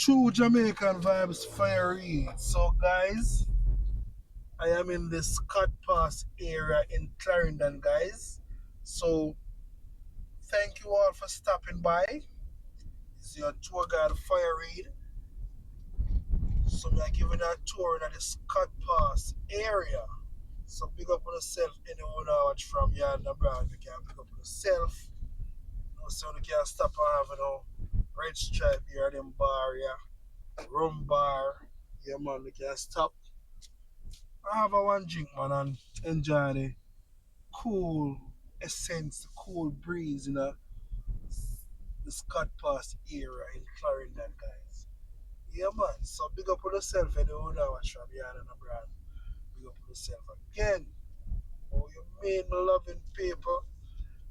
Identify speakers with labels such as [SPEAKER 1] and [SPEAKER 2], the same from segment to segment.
[SPEAKER 1] True Jamaican Vibes, Fire Reid. So, guys, I am in the Scott Pass area in Clarendon, guys. So, thank you all for stopping by. It's your tour guide, Fire Reid. So, we are giving a tour in the Scott Pass area. So, big up on yourself, anyone watch from Yard Brown. You can big up on yourself. So, you can stop and have, red stripe here, them bar, yeah. Rum bar. Yeah, man, we can stop. I have a one drink, man, and enjoy the cool essence, the cool breeze in the Scott Pass area in Clarendon, guys. Yeah, man. So big up on yourself and the owner watch from Yard and Abroad. Big up on yourself again. Oh, you mean my loving people.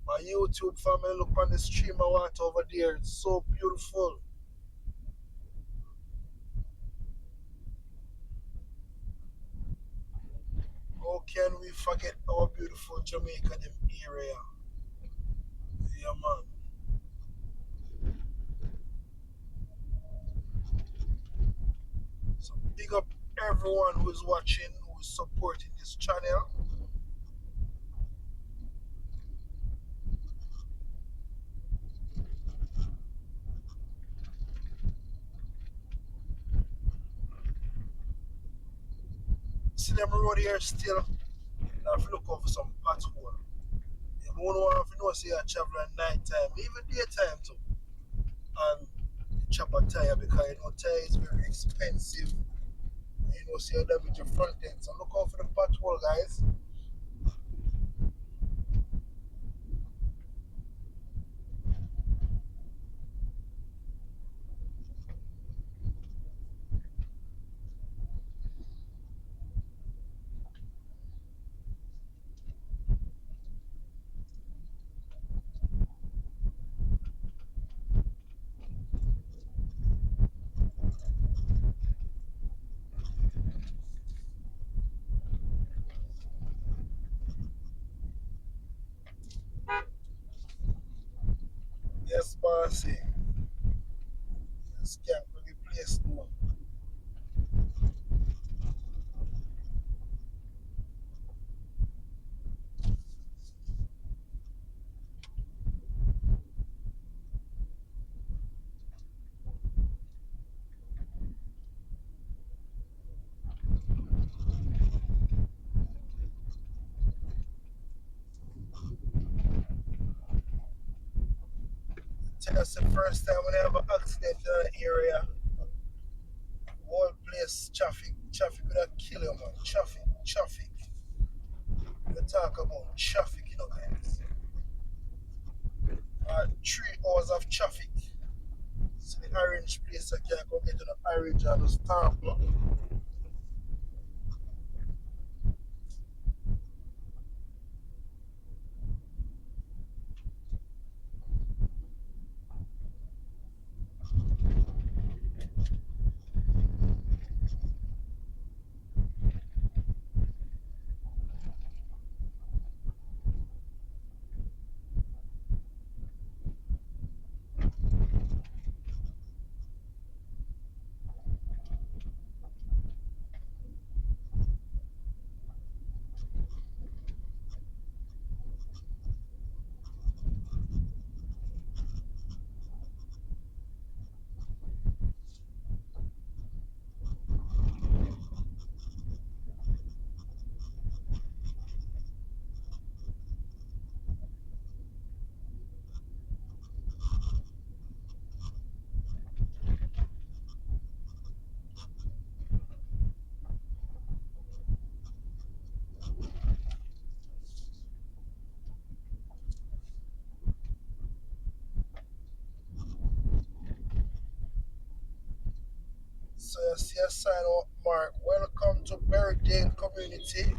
[SPEAKER 1] My YouTube family, look on the stream I want over there. It's so beautiful. How can we forget our beautiful Jamaica them area? Yeah, man. So big up everyone who is watching, who is supporting this channel. See them road here still. Now if you look over some pothole. You won't want to know say I travel at night time, even daytime too. And chop a tire because you know tire is very expensive. And you know see you damage your front end. So look out for the pothole, guys. Yes, bossy. Yes, can't really place no. Tell us the first time when I have an accident in an area, whole place traffic would have kill you, man. Traffic. We talk about traffic, guys. 3 hours of traffic. So the orange place I can't go get to the orange and the star block. So you see a sign up mark. Welcome to Berrydale Community.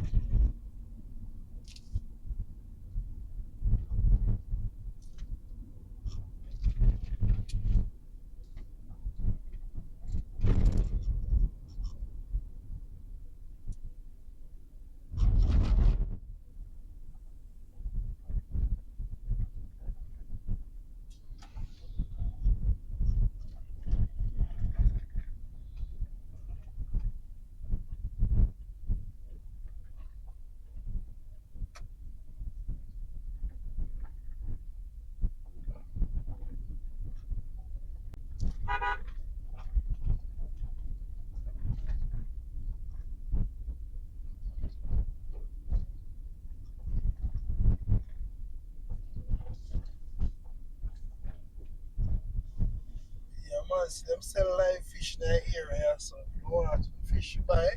[SPEAKER 1] man, see them sell live fish in the area, so if you want to fish you buy,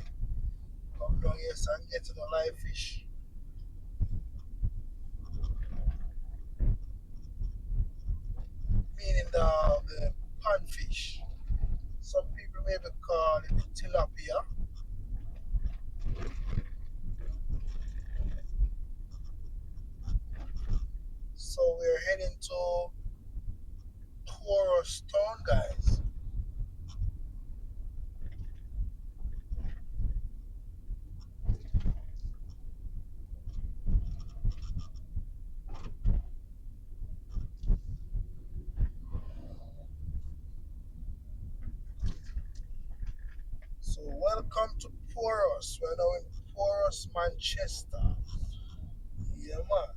[SPEAKER 1] come down here so and get to the live fish. Meaning the panfish. Some people maybe call it tilapia. So we're heading to Porus town, guys. So welcome to Porus. We're now in Porus, Manchester. Yeah, man.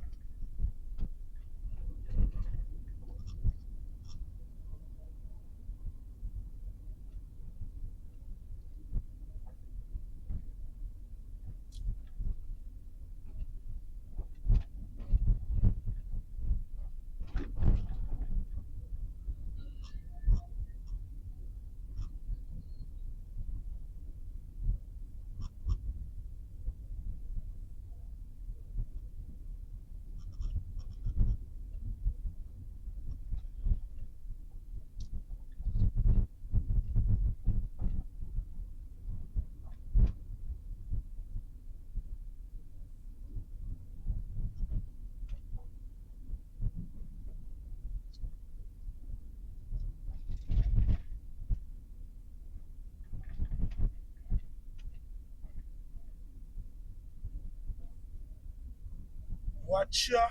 [SPEAKER 1] Watch ya.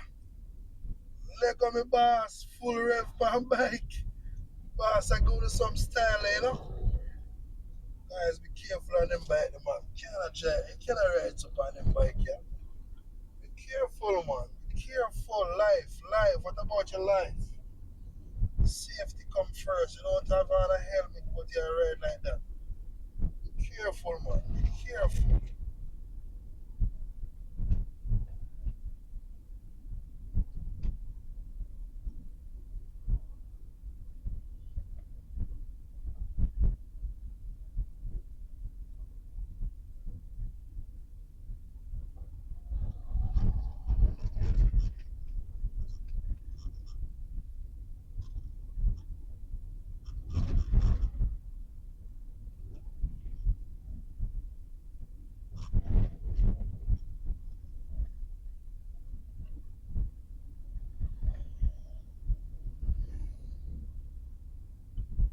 [SPEAKER 1] Leg on me, boss. Full rev on bike. Boss, I go to some style, you know. Guys, be careful on them bike, man. You cannot drive. You cannot ride up on them bike, yeah. Be careful, man. Be careful. Life. What about your life? Safety come first. You don't have on a helmet, but you ride like that. Be careful, man. Be careful.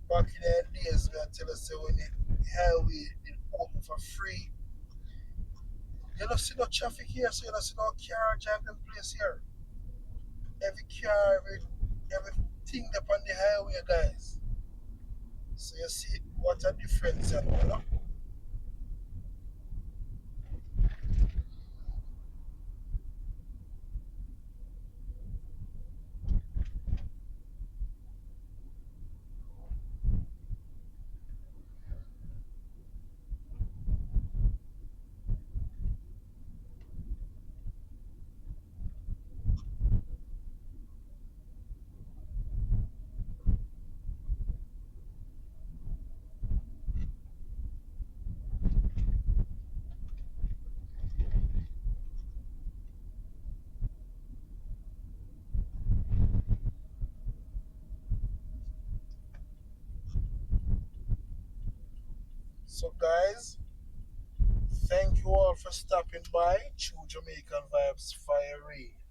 [SPEAKER 1] Back in the days, man, tell us say when the highway is open for free. You don't see no traffic here, so you don't see no car drive them place here. Every car, everything up on the highway, guys. So you see what a difference, you know? So, guys, thank you all for stopping by. True Jamaican Vibes, Fire Reid.